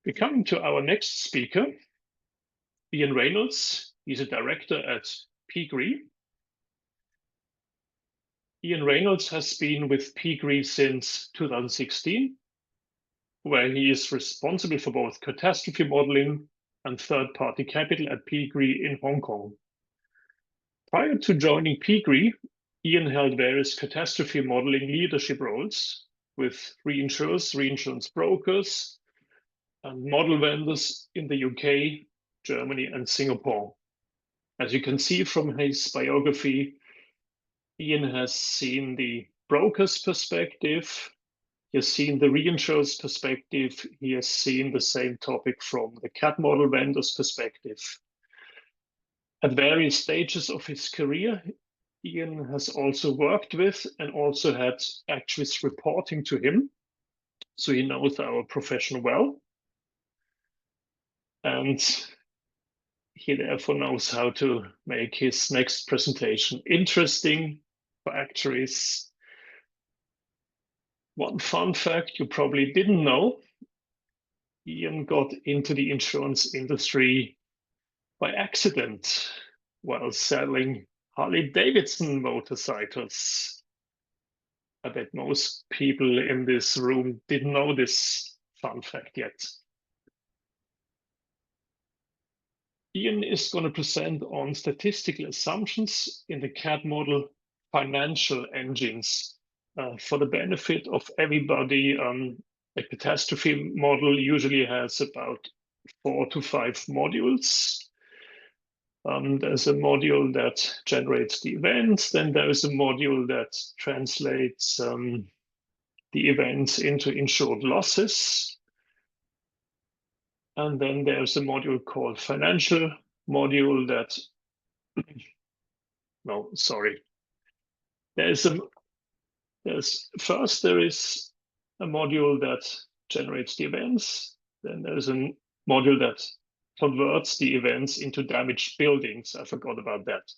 We're coming to our next speaker, Iain Reynolds. He's a director at PGRE. Iain Reynolds has been with PGRE since 2016, where he is responsible for both catastrophe modeling and third-party capital at PGRE in Hong Kong. Prior to joining PGRE, Iain held various catastrophe modeling leadership roles with reinsurers, reinsurance brokers, and model vendors in the UK, Germany, and Singapore. As you can see from his biography, Iain has seen the broker's perspective, he has seen the reinsurer's perspective, he has seen the same topic from the CAT model vendor's perspective. At various stages of his career, Iain has also worked with and also had actuaries reporting to him, so he knows our profession well. And he therefore knows how to make his next presentation interesting for actuaries. One fun fact you probably didn't know, Iain got into the insurance industry by accident while selling Harley-Davidson motorcycles. I bet most people in this room didn't know this fun fact yet. Iain is going to present on statistical assumptions in the CAT model financial engines. For the benefit of everybody, a catastrophe model usually has about 4 to 5 modules. There's a module that generates the events, then there's a module that translates the events into insured losses. And then there's a module called financial module that, no, sorry. There is a module that generates the events. Then there's a module that converts the events into damaged buildings. I forgot about that.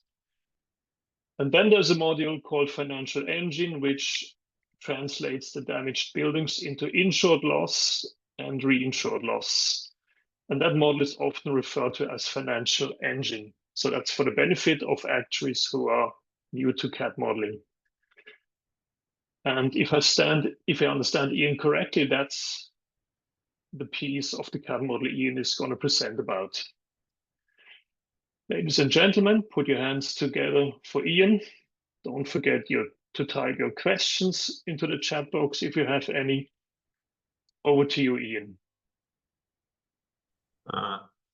And then there's a module called financial engine, which translates the damaged buildings into insured loss and reinsured loss. And that model is often referred to as financial engine. So that's for the benefit of actuaries who are new to CAT modeling. And if I understand Iain correctly, that's the piece of the CAT model Iain is going to present about. Ladies and gentlemen, put your hands together for Iain. Don't forget to type your questions into the chat box if you have any. Over to you, Iain.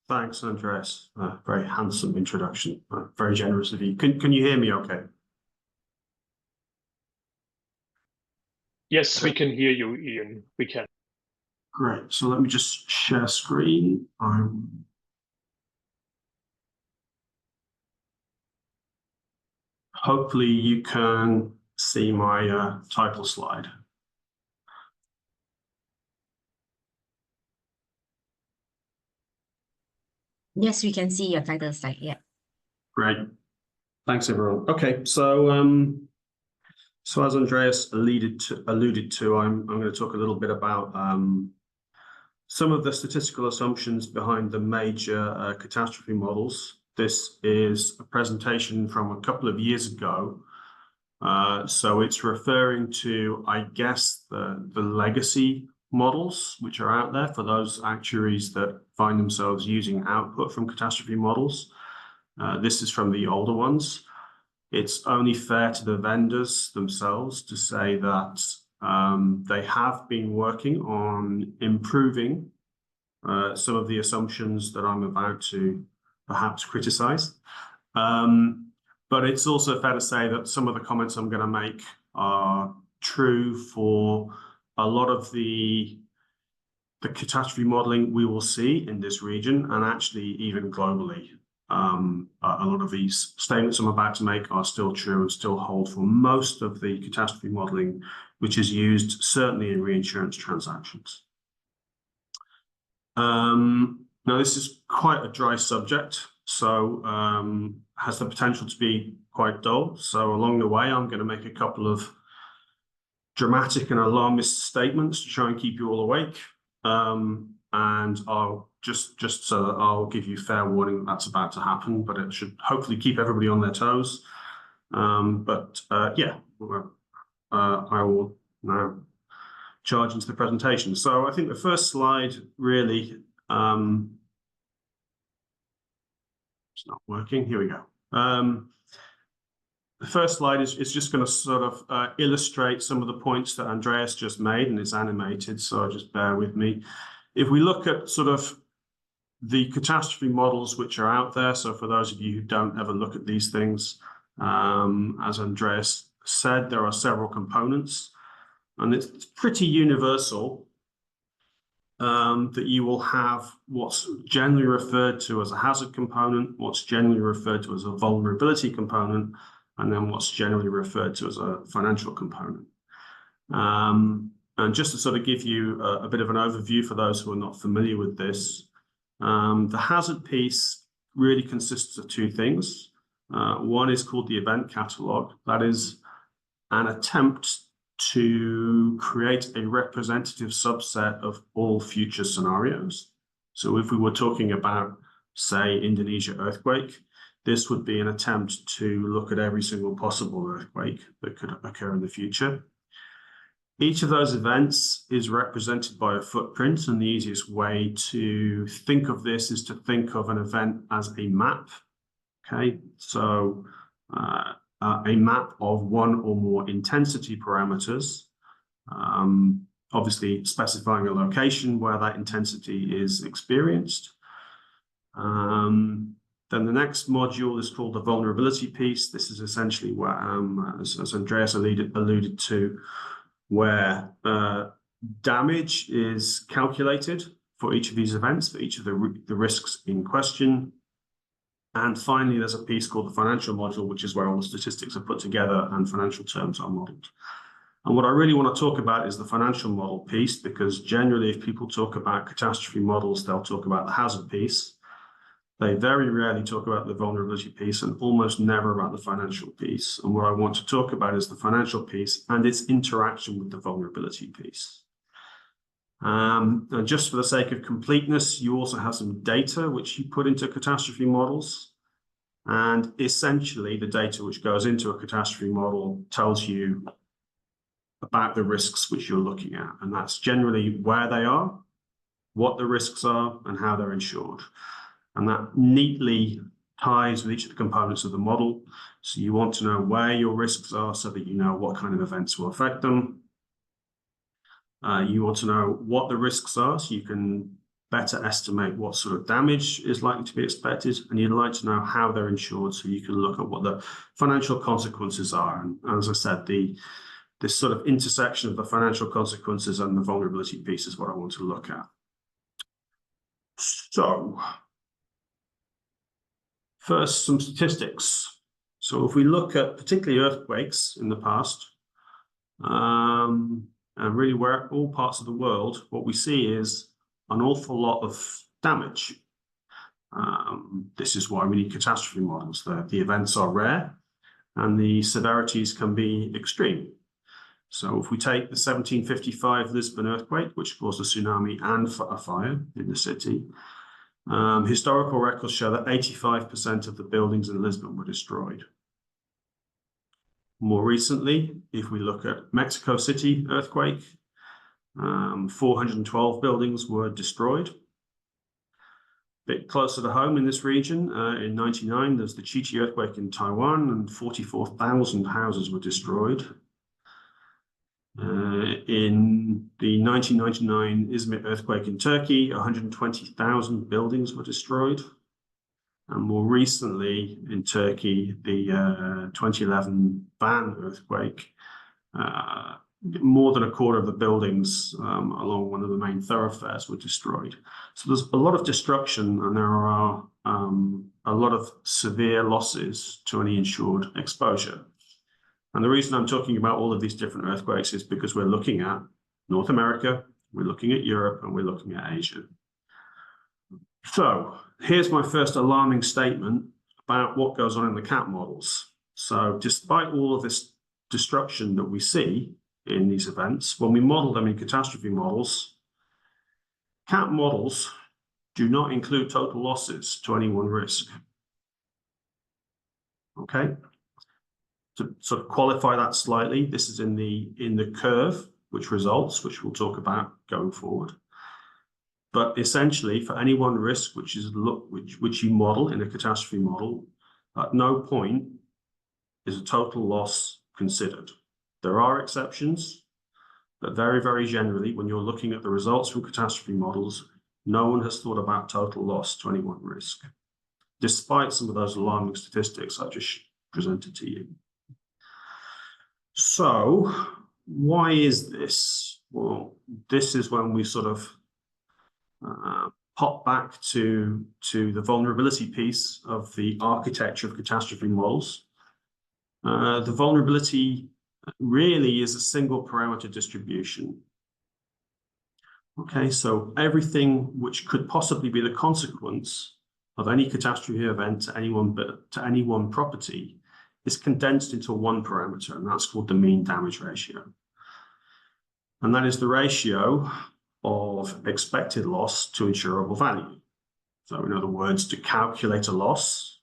Thanks, Andreas. Very handsome introduction. Very generous of you. Can you hear me okay? Yes, we can hear you, Iain. We can. Great. So let me just share screen. Hopefully you can see my title slide. Yes, we can see your title slide. Yeah. Great. Thanks, everyone. Okay, so as Andreas alluded to, I'm going to talk a little bit about some of the statistical assumptions behind the major catastrophe models. This is a presentation from a couple of years ago. So it's referring to, I guess, the legacy models which are out there for those actuaries that find themselves using output from catastrophe models. This is from the older ones. It's only fair to the vendors themselves to say that they have been working on improving some of the assumptions that I'm about to perhaps criticize. But it's also fair to say that some of the comments I'm going to make are true for a lot of the catastrophe modeling we will see in this region and actually even globally. A lot of these statements I'm about to make are still true and still hold for most of the catastrophe modeling, which is used certainly in reinsurance transactions. Now, this is quite a dry subject, so has the potential to be quite dull. So along the way, I'm going to make a couple of dramatic and alarmist statements to try and keep you all awake. and I'll just so that I'll give you fair warning that's about to happen, but it should hopefully keep everybody on their toes. Yeah, I will now charge into the presentation. So I think the first slide really, it's not working. Here we go. The first slide is just going to sort of illustrate some of the points that Andreas just made, and it's animated, so just bear with me. If we look at sort of the catastrophe models which are out there, so for those of you who don't ever look at these things, as Andreas said, there are several components, and it's pretty universal that you will have what's generally referred to as a hazard component, what's generally referred to as a vulnerability component, and then what's generally referred to as a financial component. And just to sort of give you a bit of an overview for those who are not familiar with this, the hazard piece really consists of two things. One is called the event catalog. That is an attempt to create a representative subset of all future scenarios. So if we were talking about, say, Indonesia earthquake, this would be an attempt to look at every single possible earthquake that could occur in the future. Each of those events is represented by a footprint, and the easiest way to think of this is to think of an event as a map. Okay, so a map of one or more intensity parameters, obviously specifying a location where that intensity is experienced. Then the next module is called the vulnerability piece. This is essentially where, as Andreas alluded to, where damage is calculated for each of these events, for each of the risks in question. And finally, there's a piece called the financial module, which is where all the statistics are put together and financial terms are modeled. And what I really want to talk about is the financial model piece, because generally, if people talk about catastrophe models, they'll talk about the hazard piece. They very rarely talk about the vulnerability piece and almost never about the financial piece. And what I want to talk about is the financial piece and its interaction with the vulnerability piece. And just for the sake of completeness, you also have some data which you put into catastrophe models. And essentially, the data which goes into a catastrophe model tells you about the risks which you're looking at. And that's generally where they are, what the risks are, and how they're insured. And that neatly ties with each of the components of the model. So you want to know where your risks are so that you know what kind of events will affect them. You want to know what the risks are so you can better estimate what sort of damage is likely to be expected. And you'd like to know how they're insured so you can look at what the financial consequences are. And as I said, this sort of intersection of the financial consequences and the vulnerability piece is what I want to look at. So, first, some statistics. So if we look at particularly earthquakes in the past, and really where all parts of the world, what we see is an awful lot of damage. This is why we need catastrophe models. The events are rare and the severities can be extreme. So if we take the 1755 Lisbon earthquake, which caused a tsunami and a fire in the city, historical records show that 85% of the buildings in Lisbon were destroyed. More recently, if we look at Mexico City earthquake, 412 buildings were destroyed. A bit closer to home in this region, in 1999, there's the Chichi earthquake in Taiwan, and 44,000 houses were destroyed. In the 1999 Izmit earthquake in Turkey, 120,000 buildings were destroyed. And more recently in Turkey, the 2011 Van earthquake, more than a quarter of the buildings along one of the main thoroughfares were destroyed. So there's a lot of destruction, and there are a lot of severe losses to any insured exposure. And the reason I'm talking about all of these different earthquakes is because we're looking at North America, we're looking at Europe, and we're looking at Asia. So here's my first alarming statement about what goes on in the CAT models. So despite all of this destruction that we see in these events, when we model them in catastrophe models, CAT models do not include total losses to any one risk. Okay, to sort of qualify that slightly, this is in the curve, which we'll talk about going forward. But essentially, for any one risk which you model in a catastrophe model, at no point is a total loss considered. There are exceptions, but very, very generally, when you're looking at the results from catastrophe models, no one has thought about total loss to any one risk, despite some of those alarming statistics I just presented to you. So, why is this? Well, this is when we sort of pop back to the vulnerability piece of the architecture of catastrophe models. The vulnerability really is a single parameter distribution. Okay, so everything which could possibly be the consequence of any catastrophe event to any one property is condensed into one parameter, and that's called the mean damage ratio. And that is the ratio of expected loss to insurable value. So in other words, to calculate a loss,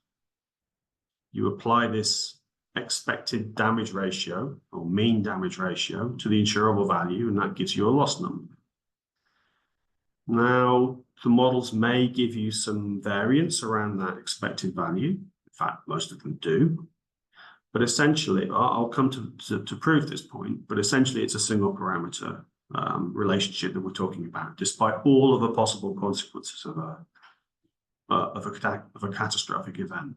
you apply this expected damage ratio or mean damage ratio to the insurable value, and that gives you a loss number. Now, the models may give you some variance around that expected value. In fact, most of them do. But essentially, I'll come to prove this point, but essentially it's a single parameter relationship that we're talking about, despite all of the possible consequences of a catastrophic event.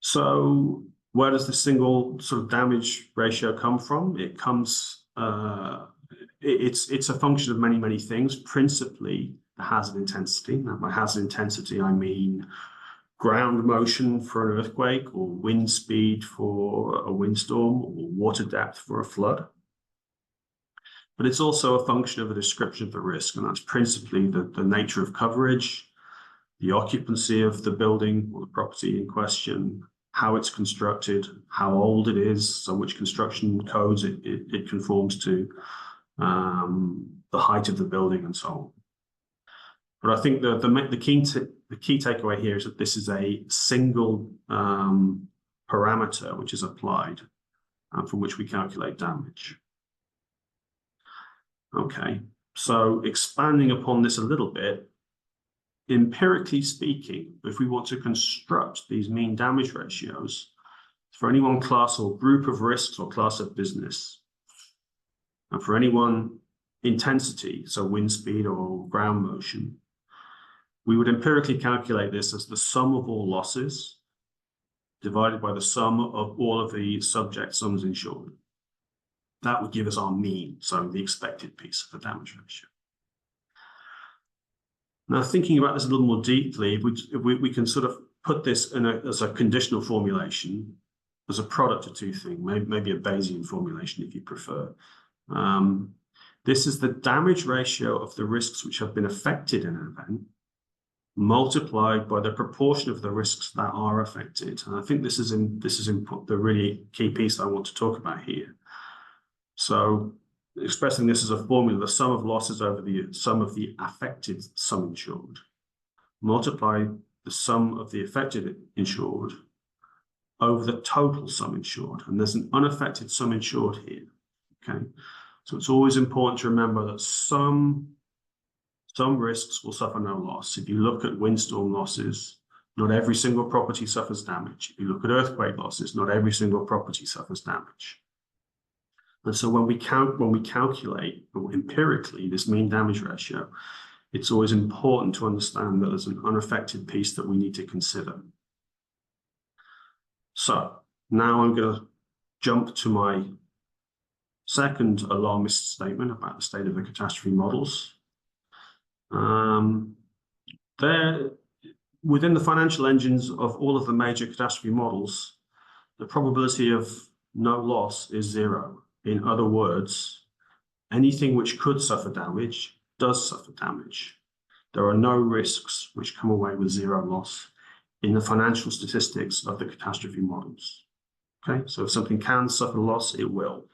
So where does the single sort of damage ratio come from? It comes, it's a function of many, many things, principally the hazard intensity. Now, by hazard intensity, I mean ground motion for an earthquake, or wind speed for a windstorm, or water depth for a flood. But it's also a function of a description of the risk, and that's principally the nature of coverage, the occupancy of the building or the property in question, how it's constructed, how old it is, so which construction codes it conforms to, the height of the building, and so on. But I think the key takeaway here is that this is a single parameter which is applied from which we calculate damage. Okay, so expanding upon this a little bit, empirically speaking, if we want to construct these mean damage ratios for any one class or group of risks or class of business, and for any one intensity, so wind speed or ground motion, we would empirically calculate this as the sum of all losses divided by the sum of all of the subject sums insured. That would give us our mean, so the expected piece of the damage ratio. Now, thinking about this a little more deeply, we can sort of put this as a conditional formulation, as a product of two things, maybe a Bayesian formulation if you prefer. This is the damage ratio of the risks which have been affected in an event, multiplied by the proportion of the risks that are affected. And I think this is the really key piece I want to talk about here. So expressing this as a formula, the sum of losses over the sum of the affected sum insured, multiply the sum of the affected insured over the total sum insured. And there's an unaffected sum insured here, okay? So it's always important to remember that some risks will suffer no loss. If you look at windstorm losses, not every single property suffers damage. If you look at earthquake losses, not every single property suffers damage. And so when we calculate empirically this mean damage ratio, it's always important to understand that there's an unaffected piece that we need to consider. So now I'm going to jump to my second alarmist statement about the state of the catastrophe models. Within the financial engines of all of the major catastrophe models, the probability of no loss is zero. In other words, anything which could suffer damage does suffer damage. There are no risks which come away with zero loss in the financial statistics of the catastrophe models. Okay, so if something can suffer loss, it will.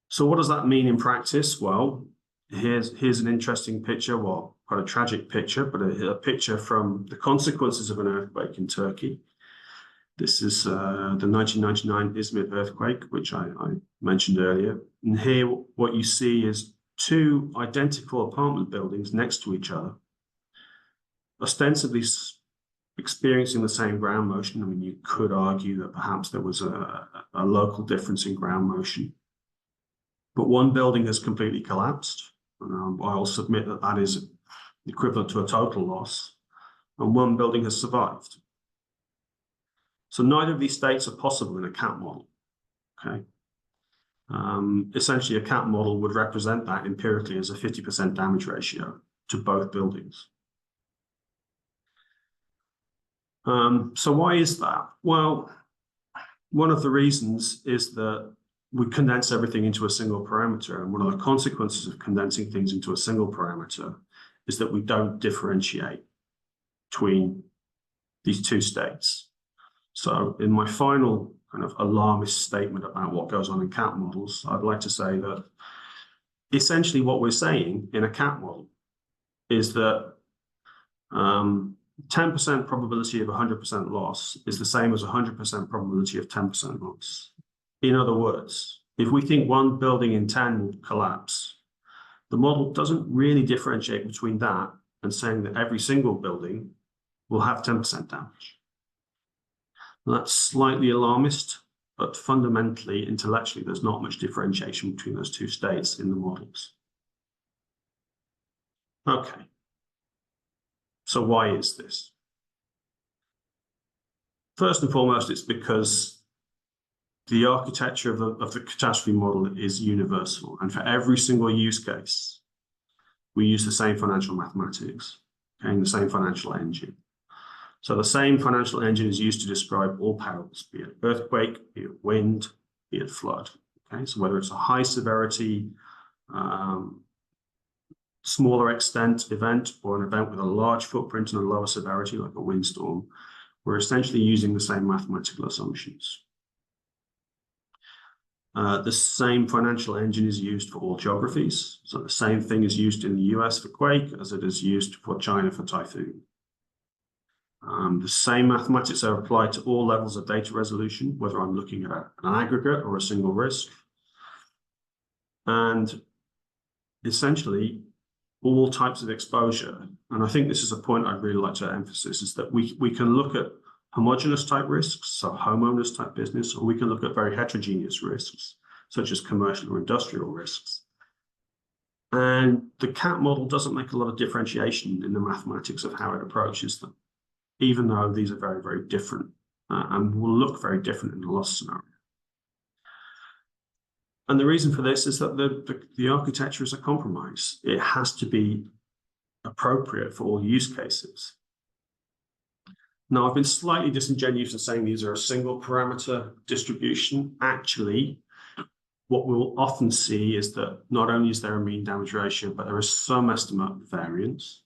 So what does that mean in practice? Well, here's an interesting picture, well, quite a tragic picture, but a picture from the consequences of an earthquake in Turkey. This is the 1999 Izmir earthquake, which I mentioned earlier. And here, what you see is two identical apartment buildings next to each other, ostensibly experiencing the same ground motion. I mean, you could argue that perhaps there was a local difference in ground motion, but one building has completely collapsed. I'll submit that that is equivalent to a total loss, and one building has survived. So neither of these states are possible in a CAT model. Okay. Essentially, a CAT model would represent that empirically as a 50% damage ratio to both buildings. So why is that? Well, one of the reasons is that we condense everything into a single parameter. And one of the consequences of condensing things into a single parameter is that we don't differentiate between these two states. So in my final kind of alarmist statement about what goes on in CAT models, I'd like to say that essentially what we're saying in a CAT model is that 10% probability of 100% loss is the same as 100% probability of 10% loss. In other words, if we think one building in 10 will collapse, the model doesn't really differentiate between that and saying that every single building will have 10% damage. Well, that's slightly alarmist, but fundamentally, intellectually, there's not much differentiation between those two states in the models. Okay. So why is this? First and foremost, it's because the architecture of the catastrophe model is universal. And for every single use case, we use the same financial mathematics and the same financial engine. So the same financial engine is used to describe all perils, be it earthquake, be it wind, be it flood. Okay, so whether it's a high severity, smaller extent event or an event with a large footprint and a lower severity like a windstorm, we're essentially using the same mathematical assumptions. The same financial engine is used for all geographies. So the same thing is used in the US for quake as it is used for China for typhoon. The same mathematics are applied to all levels of data resolution, whether I'm looking at an aggregate or a single risk. And essentially, all types of exposure, and I think this is a point I'd really like to emphasize, is that we can look at homogeneous type risks, so homeowners type business, or we can look at very heterogeneous risks, such as commercial or industrial risks. And the CAT model doesn't make a lot of differentiation in the mathematics of how it approaches them, even though these are very, very different and will look very different in the loss scenario. And the reason for this is that the architecture is a compromise. It has to be appropriate for all use cases. Now, I've been slightly disingenuous in saying these are a single parameter distribution. Actually, what we'll often see is that not only is there a mean damage ratio, but there is some estimate of variance.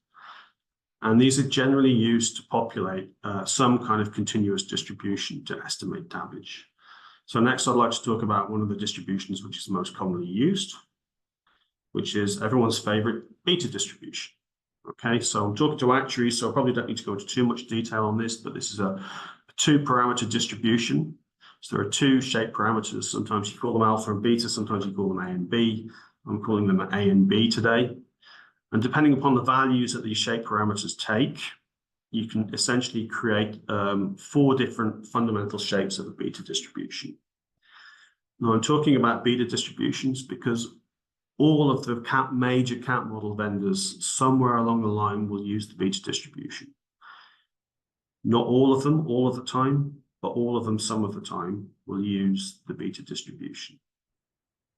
And these are generally used to populate some kind of continuous distribution to estimate damage. So next, I'd like to talk about one of the distributions which is most commonly used, which is everyone's favorite beta distribution. Okay, so I'm talking to actuaries, so I probably don't need to go into too much detail on this, but this is a two-parameter distribution. So there are two shape parameters. Sometimes you call them alpha and beta, sometimes you call them A and B. I'm calling them A and B today. And depending upon the values that these shape parameters take, you can essentially create 4 different fundamental shapes of a beta distribution. Now, I'm talking about beta distributions because all of the major CAT model vendors somewhere along the line will use the beta distribution. Not all of them, all of the time, but all of them some of the time will use the beta distribution.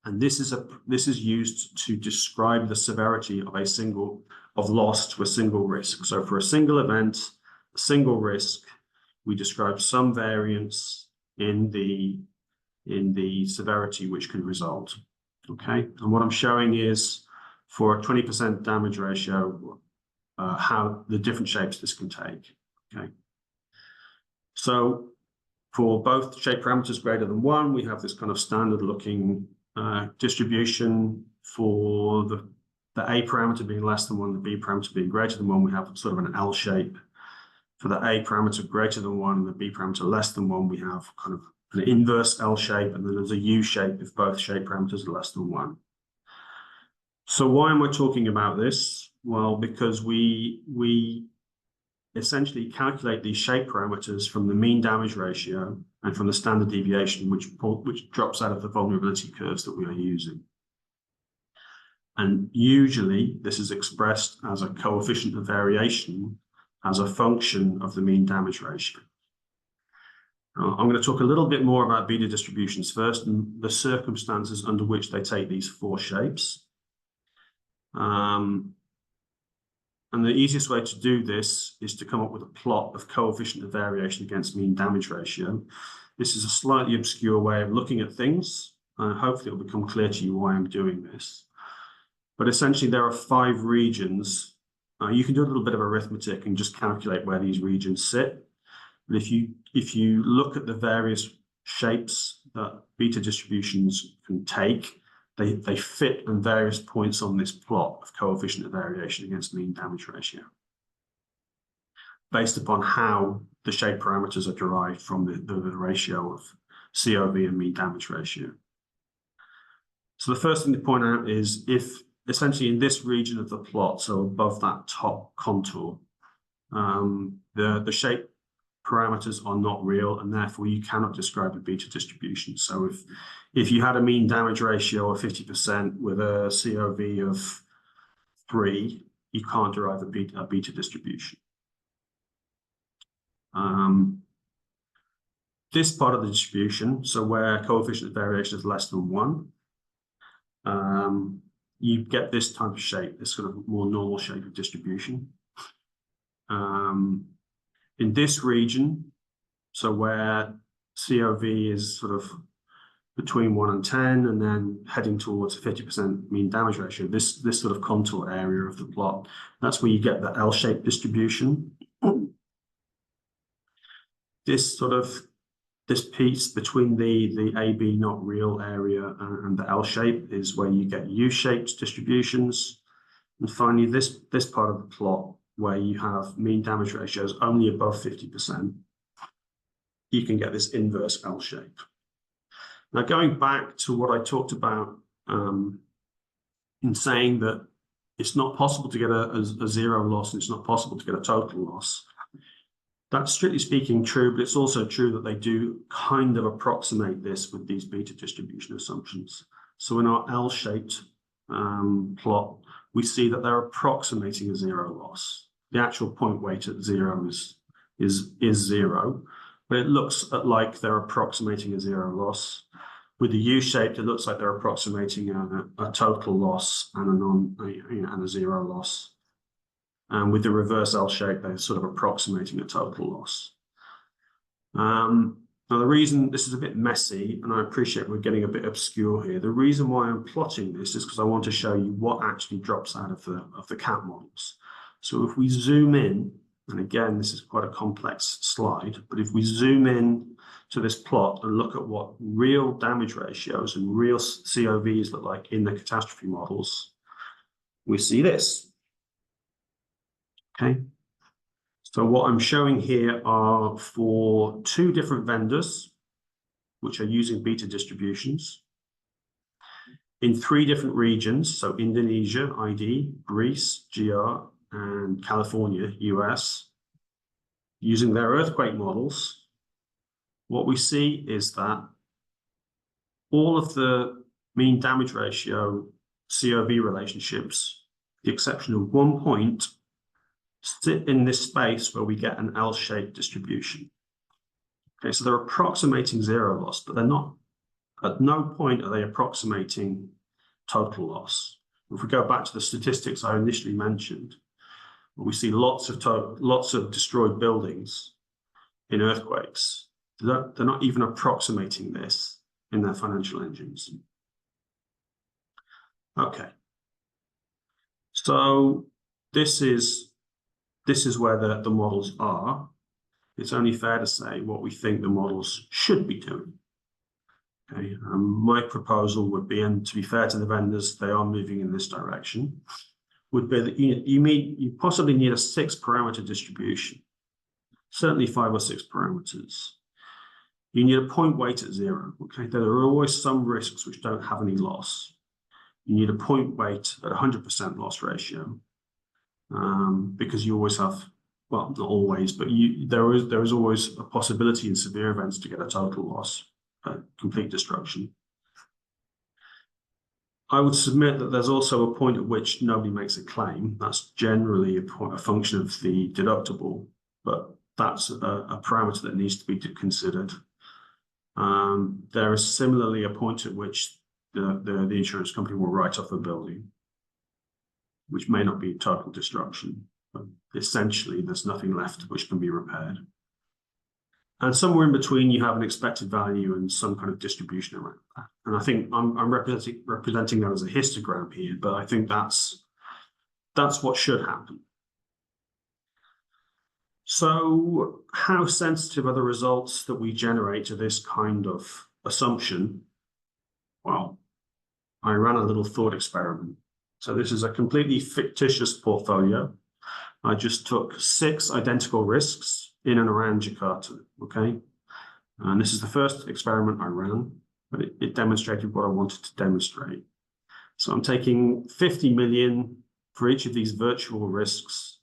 And this is used to describe the severity of loss to a single risk. So for a single event, a single risk, we describe some variance in the severity which can result. Okay, and what I'm showing is for a 20% damage ratio, how the different shapes this can take. Okay, so for both shape parameters greater than 1, we have this kind of standard looking distribution. For the the A parameter being less than 1, the B parameter being greater than 1, we have sort of an L shape. For the A parameter greater than 1 and the B parameter less than 1, we have kind of an inverse L shape, and then there's a U shape if both shape parameters are less than 1. So why am I talking about this? Well, because we essentially calculate these shape parameters from the mean damage ratio and from the standard deviation, which drops out of the vulnerability curves that we are using. And usually this is expressed as a coefficient of variation as a function of the mean damage ratio. I'm going to talk a little bit more about beta distributions first and the circumstances under which they take these 4 shapes. And the easiest way to do this is to come up with a plot of coefficient of variation against mean damage ratio. This is a slightly obscure way of looking at things. Hopefully it'll become clear to you why I'm doing this. But essentially there are 5 regions. You can do a little bit of arithmetic and just calculate where these regions sit. But if you look at the various shapes that beta distributions can take, they fit on various points on this plot of coefficient of variation against mean damage ratio, based upon how the shape parameters are derived from the ratio of COV and mean damage ratio. So the first thing to point out is if essentially in this region of the plot, so above that top contour, the shape parameters are not real, and therefore you cannot describe a beta distribution. So if you had a mean damage ratio of 50% with a COV of 3, you can't derive a beta distribution. This part of the distribution, so where coefficient of variation is less than 1, you get this type of shape, this sort of more normal shape of distribution. In this region, so where COV is sort of between 1 and 10 and then heading towards 50% mean damage ratio, this sort of contour area of the plot, that's where you get the L-shaped distribution. This piece between the AB not real area and the L shape is where you get U-shaped distributions. And finally, this part of the plot where you have mean damage ratios only above 50%, you can get this inverse L shape. Now, going back to what I talked about in saying that it's not possible to get a zero loss and it's not possible to get a total loss, that's strictly speaking true, but it's also true that they do kind of approximate this with these beta distribution assumptions. So in our L-shaped plot, we see that they're approximating a zero loss. The actual point weight at 0 is 0, but it looks like they're approximating a zero loss. With the U-shaped, it looks like they're approximating a total loss and a zero loss. And with the reverse L shape, they're sort of approximating a total loss. Now, the reason this is a bit messy, and I appreciate we're getting a bit obscure here, the reason why I'm plotting this is because I want to show you what actually drops out of the CAT models. So if we zoom in, and again, this is quite a complex slide, but if we zoom in to this plot and look at what real damage ratios and real COVs look like in the catastrophe models, we see this. Okay. So what I'm showing here are for 2 different vendors, which are using beta distributions in 3 different regions. So Indonesia, ID, Greece, GR, and California, US, using their earthquake models. What we see is that all of the mean damage ratio COV relationships, the exception of 1 point, sit in this space where we get an L-shaped distribution. Okay, so they're approximating zero loss, but they're not, at no point are they approximating total loss. If we go back to the statistics I initially mentioned, we see lots of destroyed buildings in earthquakes. They're not even approximating this in their financial engines. Okay, so this is where the models are. It's only fair to say what we think the models should be doing. Okay, my proposal would be, and to be fair to the vendors, they are moving in this direction, would be that you possibly need a 6-parameter distribution, certainly 5 or 6 parameters. You need a point weight at 0. Okay, there are always some risks which don't have any loss. You need a point weight at 100% loss ratio, because you always have, well, not always, but there is always a possibility in severe events to get a total loss, complete destruction. I would submit that there's also a point at which nobody makes a claim. That's generally a function of the deductible, but that's a parameter that needs to be considered. There is similarly a point at which the insurance company will write off a building, which may not be total destruction, but essentially there's nothing left which can be repaired. And somewhere in between, you have an expected value and some kind of distribution around that. And I think I'm representing that as a histogram here, but I think that's what should happen. So how sensitive are the results that we generate to this kind of assumption? Well, I ran a little thought experiment. So this is a completely fictitious portfolio. I just took 6 identical risks in and around Jakarta, okay? And this is the first experiment I ran, but it demonstrated what I wanted to demonstrate. So I'm taking 50 million for each of these virtual risks,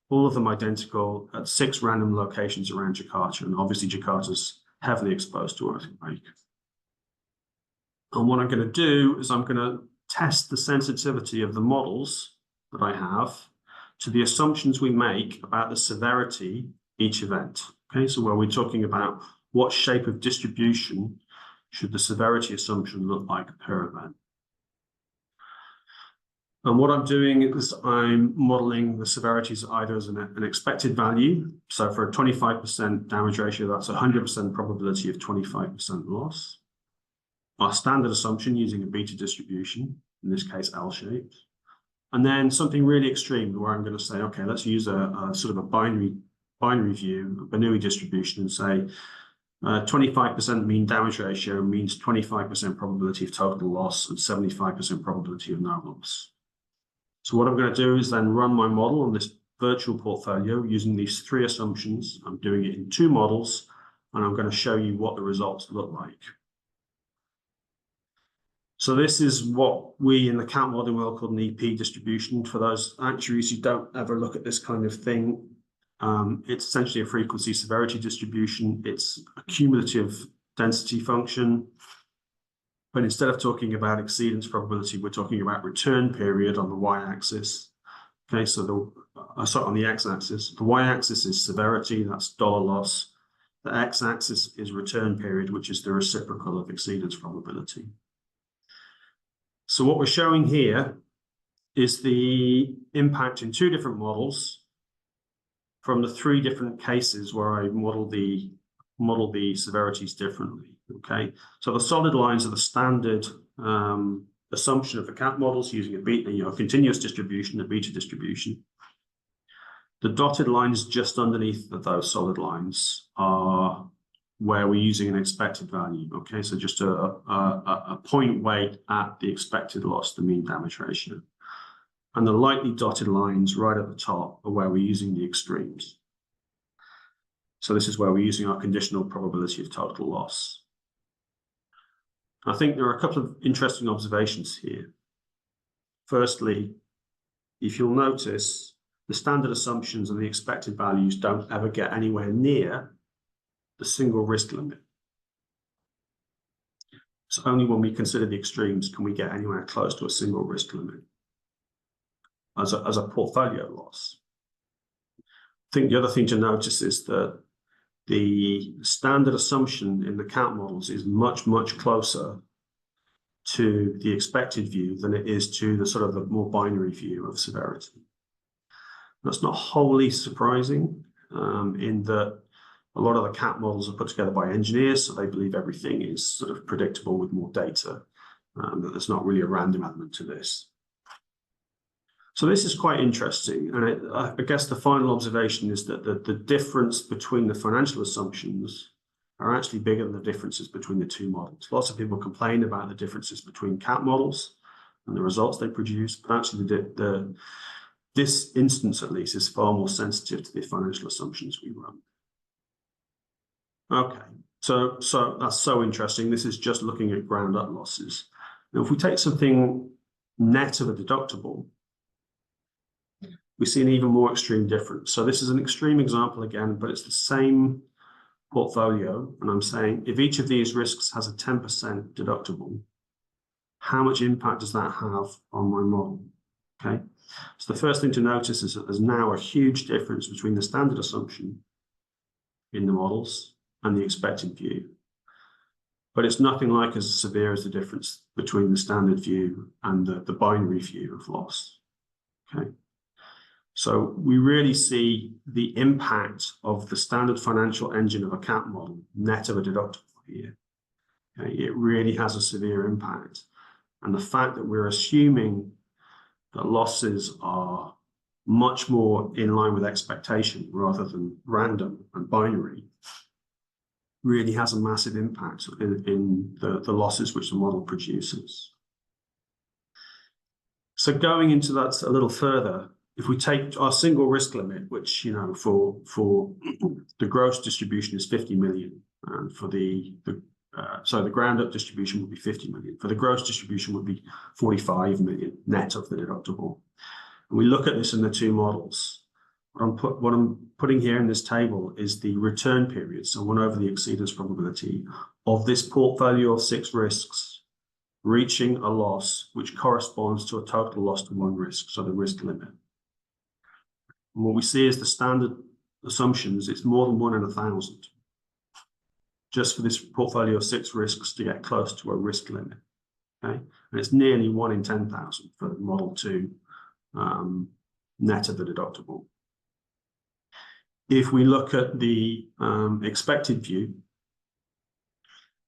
all of them identical at 6 random locations around Jakarta. And obviously Jakarta's heavily exposed to earthquake. And what I'm going to do is I'm going to test the sensitivity of the models that I have to the assumptions we make about the severity each event. Okay, so where we're talking about what shape of distribution should the severity assumption look like per event. And what I'm doing is I'm modeling the severities either as an expected value. So for a 25% damage ratio, that's 100% probability of 25% loss. Our standard assumption using a beta distribution, in this case L-shaped. And then something really extreme where I'm going to say, okay, let's use a sort of a binary view, a Bernoulli distribution, and say 25% mean damage ratio means 25% probability of total loss and 75% probability of no loss. So what I'm going to do is then run my model on this virtual portfolio using these 3 assumptions. I'm doing it in 2 models, and I'm going to show you what the results look like. So this is what we in the CAT modeling world call an EP distribution. For those actuaries who don't ever look at this kind of thing, it's essentially a frequency severity distribution. It's a cumulative density function. But instead of talking about exceedance probability, we're talking about return period on the y-axis. Okay, so on the x-axis. The y-axis is severity, that's dollar loss. The x-axis is return period, which is the reciprocal of exceedance probability. So what we're showing here is the impact in 2 different models from the 3 different cases where I model the severities differently. Okay, so the solid lines are the standard assumption of the CAT models using a continuous distribution, a beta distribution. The dotted lines just underneath those solid lines are where we're using an expected value. Okay, so just a point weight at the expected loss, the mean damage ratio. And the lightly dotted lines right at the top are where we're using the extremes. So this is where we're using our conditional probability of total loss. I think there are a couple of interesting observations here. Firstly, if you'll notice, the standard assumptions and the expected values don't ever get anywhere near the single risk limit. So only when we consider the extremes can we get anywhere close to a single risk limit as a portfolio loss. I think the other thing to notice is that the standard assumption in the CAT models is much, much closer to the expected view than it is to the sort of the more binary view of severity. That's not wholly surprising in that a lot of the CAT models are put together by engineers, so they believe everything is sort of predictable with more data, that there's not really a random element to this. So this is quite interesting. And I guess the final observation is that the difference between the financial assumptions are actually bigger than the differences between the two models. Lots of people complain about the differences between CAT models and the results they produce, but actually this instance at least is far more sensitive to the financial assumptions we run. Okay, so that's so interesting. This is just looking at ground up losses. Now, if we take something net of a deductible, we see an even more extreme difference. So this is an extreme example again, but it's the same portfolio. And I'm saying if each of these risks has a 10% deductible, how much impact does that have on my model? Okay, so the first thing to notice is that there's now a huge difference between the standard assumption in the models and the expected view. But it's nothing like as severe as the difference between the standard view and the binary view of loss. Okay, so we really see the impact of the standard financial engine of a CAT model net of a deductible here. Okay, it really has a severe impact. And the fact that we're assuming that losses are much more in line with expectation rather than random and binary really has a massive impact in the losses which the model produces. So going into that a little further, if we take our single risk limit, which, you know, for the gross distribution is 50 million, and for the ground up distribution would be 50 million. For the gross distribution would be 45 million net of the deductible. And we look at this in the two models. What I'm putting here in this table is the return period, so 1 over the exceedance probability of this portfolio of 6 risks reaching a loss which corresponds to a total loss to one risk, so the risk limit. And what we see is the standard assumptions, it's more than 1 in 1,000. Just for this portfolio of 6 risks to get close to a risk limit. Okay, and it's nearly 1 in 10,000 for model 2 net of the deductible. If we look at the expected view,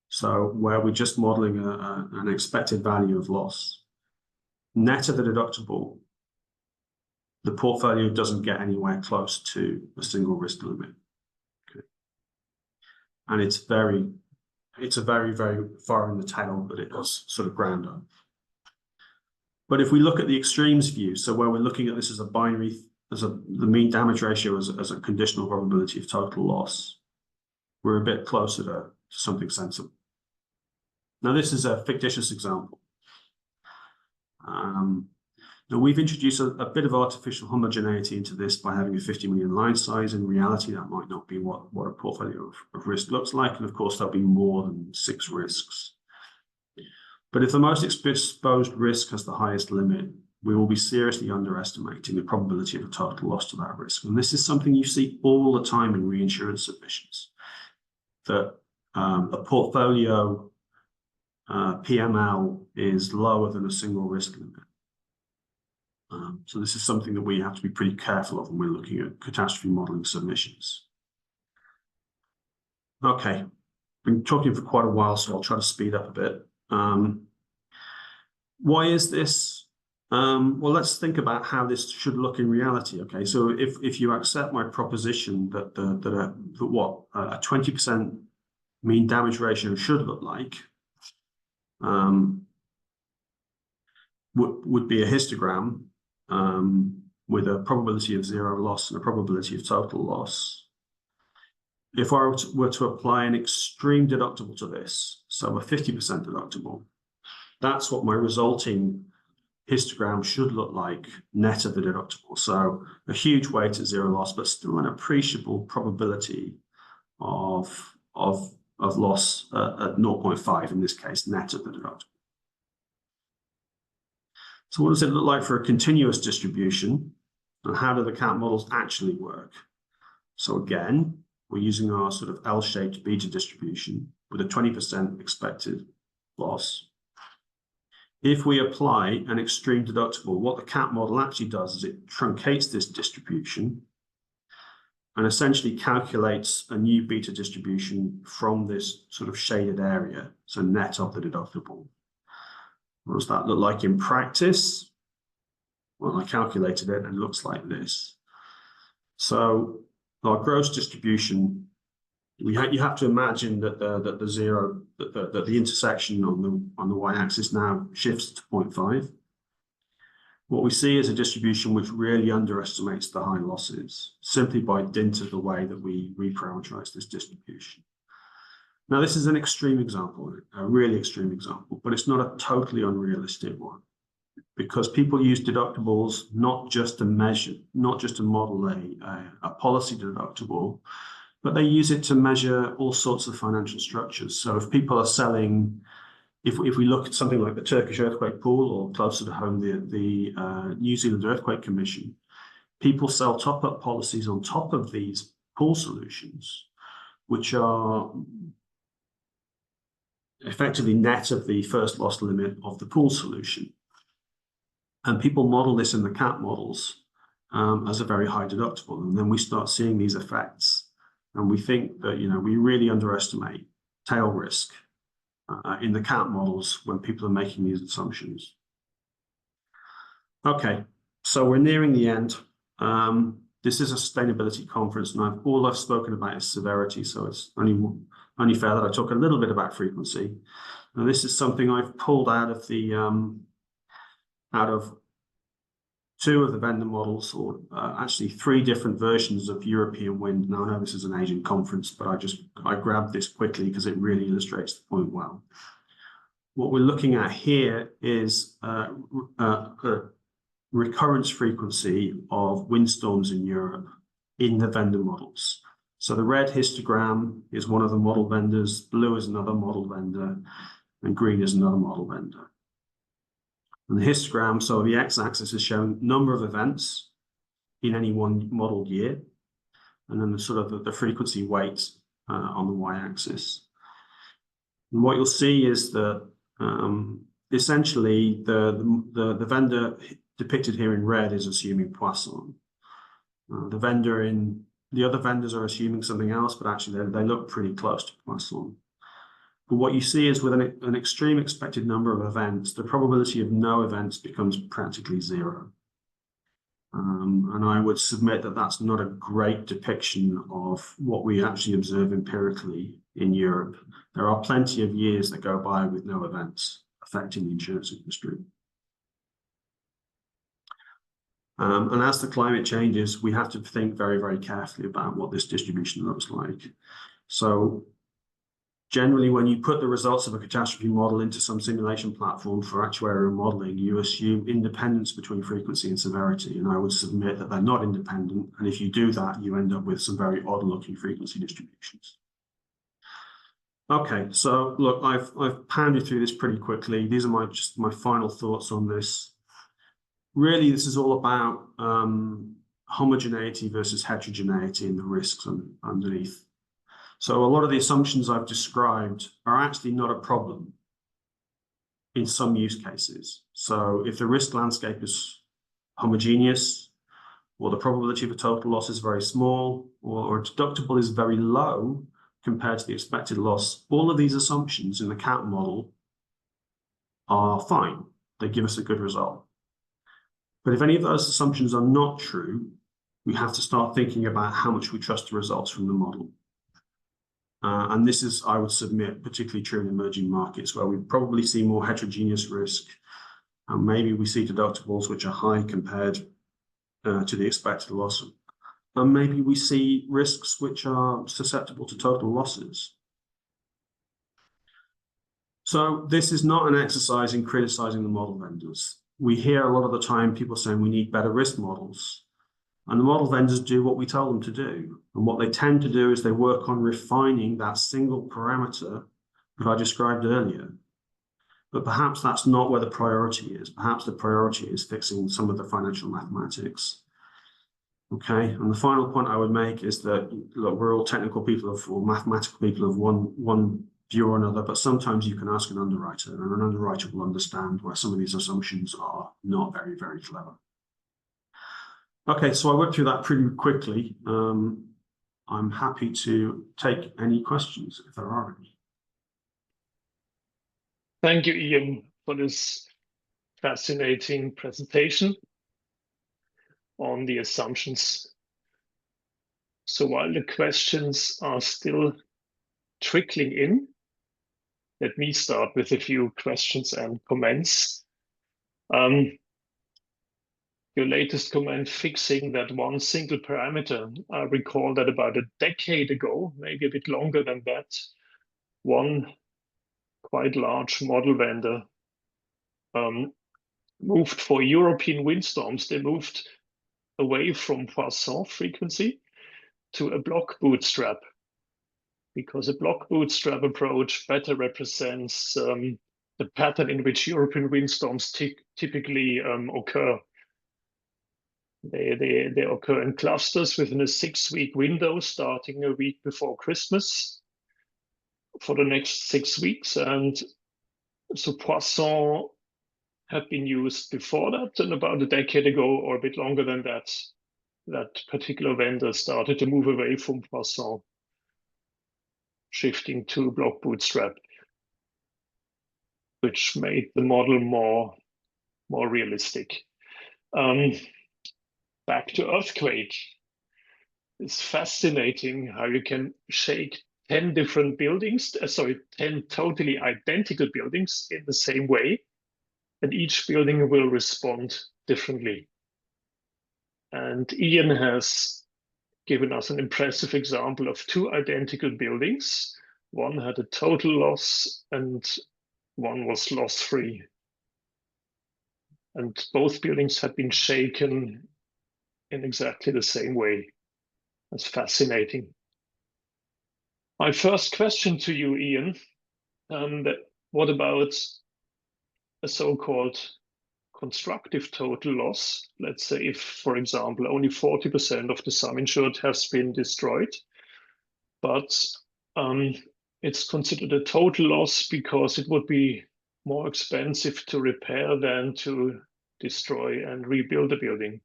so where we're just modeling an expected value of loss, net of the deductible, the portfolio doesn't get anywhere close to a single risk limit. Okay. And it's a very, very far in the tail, but it does sort of ground up. But if we look at the extremes view, so where we're looking at this as a binary, the mean damage ratio as a conditional probability of total loss, we're a bit closer to something sensible. Now, this is a fictitious example. Now, we've introduced a bit of artificial homogeneity into this by having a 50 million line size. In reality, that might not be what a portfolio of risk looks like. And of course, there'll be more than 6 risks. But if the most exposed risk has the highest limit, we will be seriously underestimating the probability of a total loss to that risk. And this is something you see all the time in reinsurance submissions, that a portfolio PML is lower than a single risk limit. So this is something that we have to be pretty careful of when we're looking at catastrophe modeling submissions. Okay, been talking for quite a while, so I'll try to speed up a bit. Why is this? Well, let's think about how this should look in reality. Okay, so if you accept my proposition that what a 20% mean damage ratio should look like, would be a histogram with a probability of 0 loss and a probability of total loss. If I were to apply an extreme deductible to this, so a 50% deductible, that's what my resulting histogram should look like net of the deductible. So a huge weight at 0 loss, but still an appreciable probability of loss at 0.5 in this case, net of the deductible. So what does it look like for a continuous distribution? And how do the CAT models actually work? So again, we're using our sort of L-shaped beta distribution with a 20% expected loss. If we apply an extreme deductible, what the CAT model actually does is it truncates this distribution and essentially calculates a new beta distribution from this sort of shaded area, so net of the deductible. What does that look like in practice? Well, I calculated it and it looks like this. So our gross distribution you have to imagine that the intersection on the y-axis now shifts to 0.5. What we see is a distribution which really underestimates the high losses, simply by dint of the way that we reparameterize this distribution. Now, this is an extreme example, a really extreme example, but it's not a totally unrealistic one, because people use deductibles not just to model a policy deductible, but they use it to measure all sorts of financial structures. So if people are selling, if we look at something like the Turkish earthquake pool, or closer to home, the New Zealand Earthquake Commission, people sell top-up policies on top of these pool solutions, which are effectively net of the first loss limit of the pool solution. And people model this in the CAT models as a very high deductible. And then we start seeing these effects. And we think that, we really underestimate tail risk in the CAT models when people are making these assumptions. Okay, so we're nearing the end. This is a sustainability conference, and all I've spoken about is severity, so it's only fair that I talk a little bit about frequency. And this is something I've pulled out of two of the vendor models, or actually 3 different versions of European wind. Now, I know this is an Asian conference, but I grabbed this quickly because it really illustrates the point well. What we're looking at here is recurrence frequency of windstorms in Europe in the vendor models. So the red histogram is one of the model vendors, blue is another model vendor, and green is another model vendor. And the histogram, so the x-axis is showing number of events in any one modeled year, and then the frequency weight on the y-axis. And what you'll see is that essentially the vendor depicted here in red is assuming Poisson. The other vendors are assuming something else, but actually they look pretty close to Poisson. But what you see is with an extreme expected number of events, the probability of no events becomes practically 0. And I would submit that that's not a great depiction of what we actually observe empirically in Europe. There are plenty of years that go by with no events affecting the insurance industry. And as the climate changes, we have to think very, very carefully about what this distribution looks like. So generally, when you put the results of a catastrophe model into some simulation platform for actuarial modeling, you assume independence between frequency and severity. And I would submit that they're not independent. And if you do that, you end up with some very odd-looking frequency distributions. Okay, so look, I've pounded through this pretty quickly. These are just my final thoughts on this. Really, this is all about homogeneity versus heterogeneity and the risks underneath. So a lot of the assumptions I've described are actually not a problem in some use cases. So if the risk landscape is homogeneous, or the probability of a total loss is very small, or a deductible is very low compared to the expected loss, all of these assumptions in the CAT model are fine. They give us a good result. But if any of those assumptions are not true, we have to start thinking about how much we trust the results from the model. And this is, I would submit, particularly true in emerging markets, where we probably see more heterogeneous risk. And maybe we see deductibles which are high compared to the expected loss. And maybe we see risks which are susceptible to total losses. So this is not an exercise in criticizing the model vendors. We hear a lot of the time people saying we need better risk models. And the model vendors do what we tell them to do. And what they tend to do is they work on refining that single parameter that I described earlier. But perhaps that's not where the priority is. Perhaps the priority is fixing some of the financial mathematics. Okay, and the final point I would make is that, look, we're all technical people or mathematical people of one view or another, but sometimes you can ask an underwriter, and an underwriter will understand where some of these assumptions are not very, very clever. Okay, so I went through that pretty quickly. I'm happy to take any questions if there are any. Thank you, Iain, for this fascinating presentation on the assumptions. So while the questions are still trickling in. Let me start with a few questions and comments. Your latest comment fixing that one single parameter. I recall that about a decade ago, maybe a bit longer than that, one quite large model vendor moved for European windstorms. They moved away from Poisson frequency to a block bootstrap, because a block bootstrap approach better represents the pattern in which European windstorms typically occur. They occur in clusters within a 6-week window, starting a week before Christmas for the next 6 weeks. And so Poisson had been used before that, and about a decade ago, or a bit longer than that, that particular vendor started to move away from Poisson, shifting to block bootstrap, which made the model more realistic. Back to earthquake. It's fascinating how you can shake 10 different buildings, 10 totally identical buildings in the same way, and each building will respond differently. And Iain has given us an impressive example of 2 identical buildings. One had a total loss and one was loss-free. And both buildings had been shaken in exactly the same way. That's fascinating. My first question to you, Iain, what about a so-called constructive total loss? Let's say if, for example, only 40% of the sum insured has been destroyed, but it's considered a total loss because it would be more expensive to repair than to destroy and rebuild a building.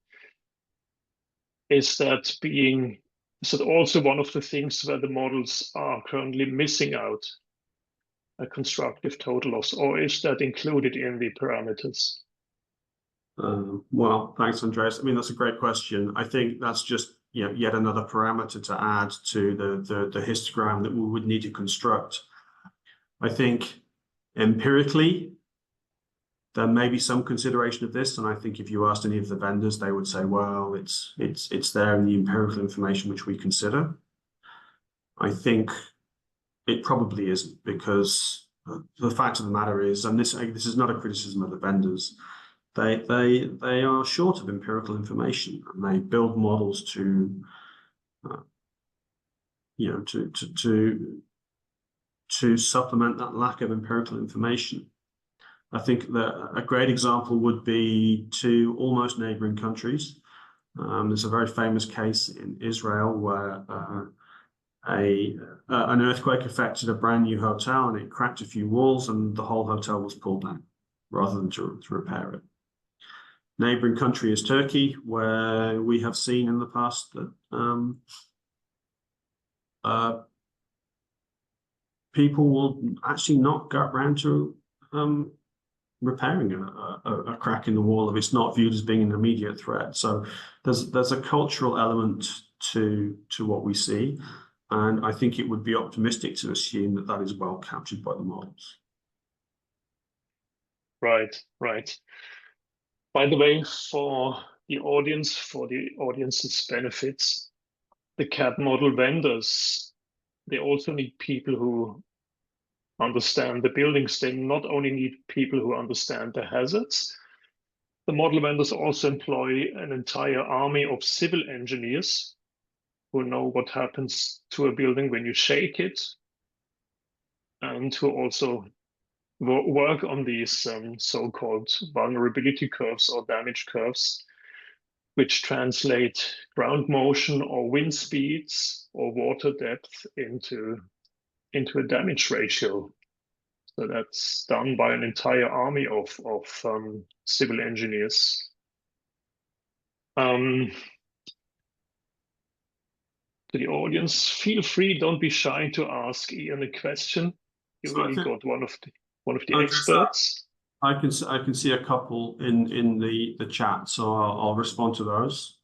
Is that also one of the things where the models are currently missing out, a constructive total loss, or is that included in the parameters? Well, thanks, Andreas. I mean, that's a great question. I think that's just yet another parameter to add to the histogram that we would need to construct. I think empirically, there may be some consideration of this, and I think if you asked any of the vendors, they would say, well, it's there in the empirical information which we consider. I think it probably isn't, because the fact of the matter is, and this is not a criticism of the vendors, they are short of empirical information, and they build models to supplement that lack of empirical information. I think that a great example would be 2 almost neighboring countries. There's a very famous case in Israel where an earthquake affected a brand new hotel, and it cracked a few walls, and the whole hotel was pulled down rather than to repair it. Neighboring country is Turkey, where we have seen in the past that people will actually not get around to repairing a crack in the wall if it's not viewed as being an immediate threat. So there's a cultural element to what we see, and I think it would be optimistic to assume that that is well captured by the models. Right. By the way, for the audience's benefits, the CAD model vendors, they also need people who understand the buildings. They not only need people who understand the hazards. The model vendors also employ an entire army of civil engineers who know what happens to a building when you shake it, and who also work on these so-called vulnerability curves or damage curves, which translate ground motion or wind speeds or water depth into a damage ratio. So that's done by an entire army of civil engineers. To the audience, feel free, don't be shy to ask Iain a question. You really got one of the experts. I can see a couple in the chat, so I'll respond to those.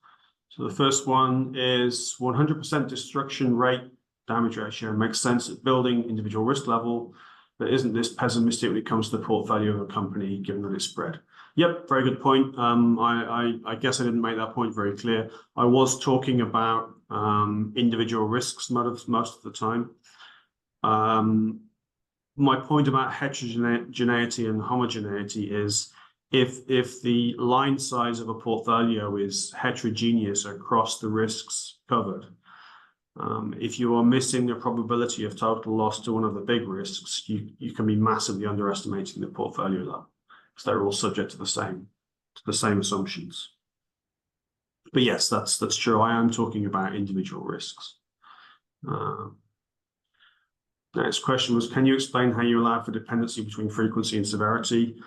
So the first one is 100% destruction rate damage ratio makes sense at building individual risk level, but isn't this pessimistic when it comes to the portfolio of a company, given that it's spread? Yep, very good point. I guess I didn't make that point very clear. I was talking about individual risks most of the time. My point about heterogeneity and homogeneity is if the line size of a portfolio is heterogeneous across the risks covered, if you are missing the probability of total loss to one of the big risks, you can be massively underestimating the portfolio level, because they're all subject to the same assumptions. But yes, that's true. I am talking about individual risks. Next question was, can you explain how you allow for dependency between frequency and severity?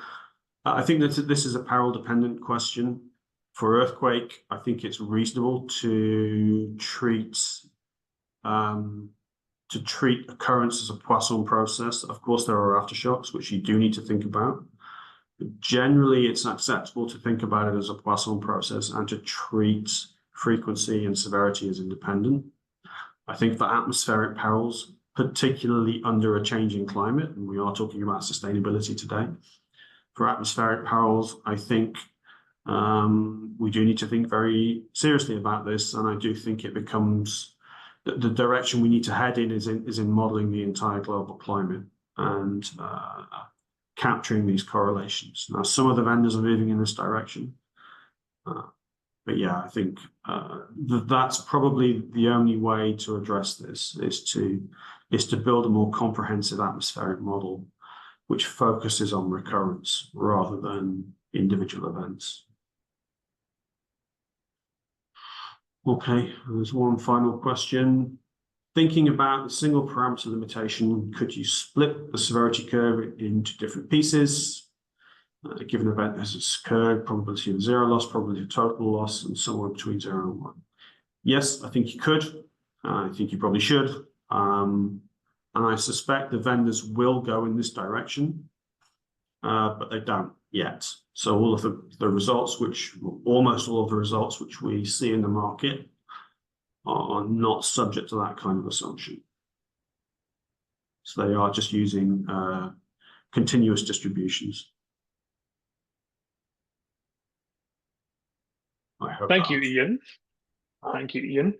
I think that this is a peril-dependent question. For earthquake, I think it's reasonable to treat occurrence as a Poisson process. Of course, there are aftershocks, which you do need to think about. But generally, it's acceptable to think about it as a Poisson process and to treat frequency and severity as independent. I think for atmospheric perils, particularly under a changing climate, and we are talking about sustainability today, for atmospheric perils, I think we do need to think very seriously about this, and I do think it becomes the direction we need to head in is in modeling the entire global climate and capturing these correlations. Now, some of the vendors are moving in this direction, but yeah, I think that's probably the only way to address this is to build a more comprehensive atmospheric model which focuses on recurrence rather than individual events. Okay, there's one final question. Thinking about the single parameter limitation, could you split the severity curve into different pieces? Given event has occurred, probability of zero loss, probability of total loss, and somewhere between 0 and 1. Yes, I think you could. I think you probably should. And I suspect the vendors will go in this direction, but they don't yet. So all of the results, almost all of the results which we see in the market are not subject to that kind of assumption. So they are just using continuous distributions. I hope Thank you, Iain. Thank you, Iain.